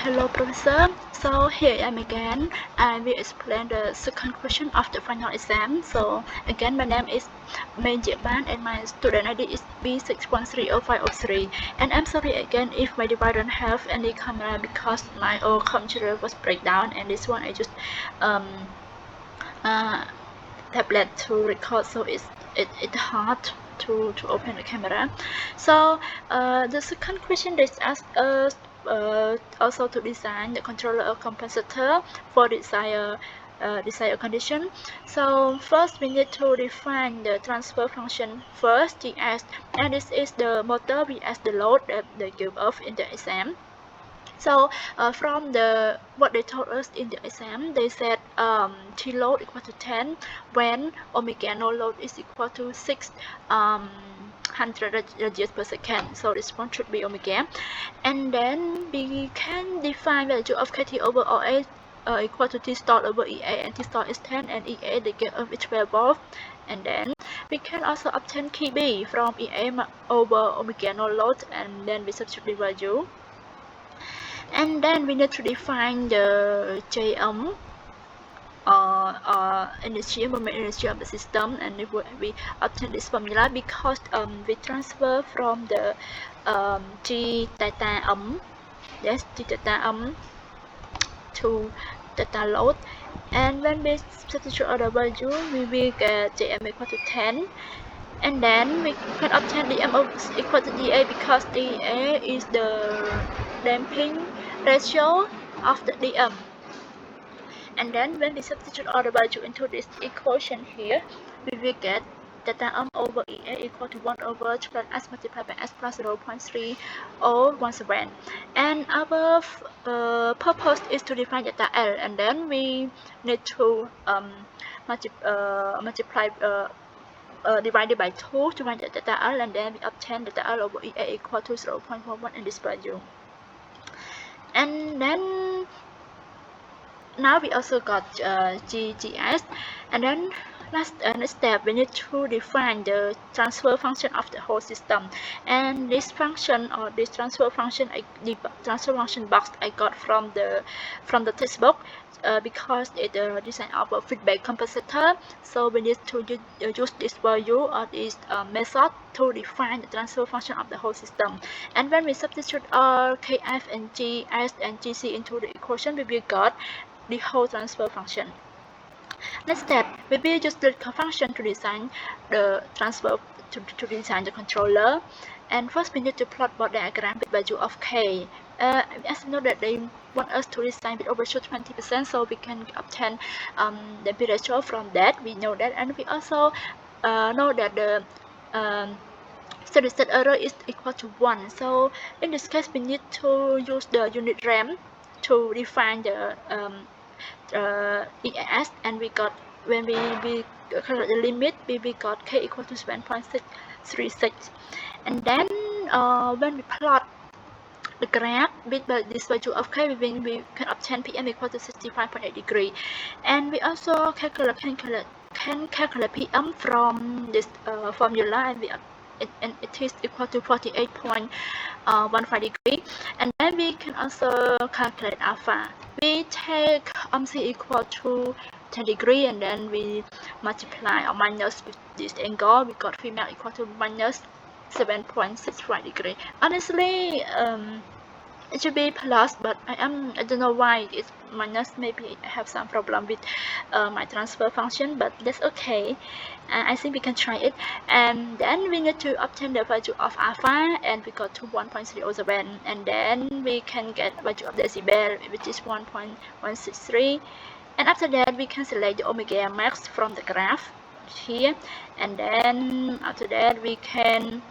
Hello professor, so here I am again. I will explain the second question of the final exam. So again, my name is Mein Ban and my student ID is B6130503. And I'm sorry again if my device don't have any camera because my old computer was break down, and this one I just tablet to record, so it's hard to open the camera. So the second question is asked us also to design the controller or compensator for desired condition. So first we need to define the transfer function first, TS, and this is the motor vs the load that they give us in the exam. So from what they told us in the exam, they said T load equal to 10 when omega no load is equal to 600 radians per second. So this one should be omega. And then we can define value of KT over OA equal to T start over EA, and T start is 10 and EA they give us which variable. And then we can also obtain KB from EA over omega no load, and then we substitute the value. And then we need to define the Jm energy, moment energy of the system, and we obtain this formula because we transfer from the G theta yes, G theta to theta load, and when we substitute all the value, we will get Jm equal to 10. And then we can obtain dm equal to dA because dA is the damping ratio of the dm. And then when we substitute all the value into this equation here, we will get theta over EA equal to 1 over 12 s multiplied by s plus 0.3017. And our purpose is to define theta L, and then we need to multiply divided by 2 to find the theta L, and then we obtain theta L over EA equal to 0.11 in this value. And then now we also got GGS, and then next step we need to define the transfer function of the whole system. And this function, or this transfer function, the transfer function box I got from the textbook because it's the design of a feedback compensator. So we need to use this value or this method to define the transfer function of the whole system. And when we substitute all KF and GS and GC into the equation, we will got the whole transfer function. Next step, we will use the function to design the transfer to design the controller. And first we need to plot both diagram with value of K. As you know that they want us to design with overshoot 20%, so we can obtain the B ratio from that. We know that, and we also know that the steady state error is equal to 1. So in this case, we need to use the unit ramp to define the EAS, and we got, when we calculate the limit, we got K equal to 7.636. And then when we plot the graph with this value of K, we can obtain PM equal to 65.8 degree. And we also can calculate PM from this formula, and it is equal to 48.15 degree. And then we can also calculate alpha. We take C equal to 10 degree, and then we multiply or minus with this angle. We got female equal to minus 7.65 degree. Honestly, it should be plus, but I don't know why it's minus. Maybe I have some problem with my transfer function, but that's okay. I think we can try it. And then we need to obtain the value of alpha, and we got to 1.07, and then we can get value of decibel, which is 1.163. And after that, we can select the omega max from the graph here, and then after that we can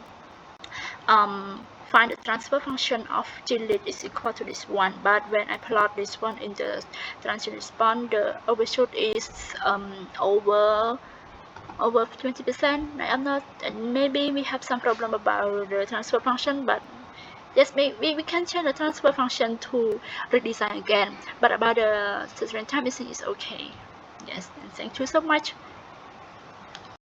find the transfer function of G lead is equal to this one. But when I plot this one in the transient response, the overshoot is over 20%. I'm not, maybe we have some problem about the transfer function, but yes, we can change the transfer function to redesign again. But about the certain time, is okay. Yes, and thank you so much.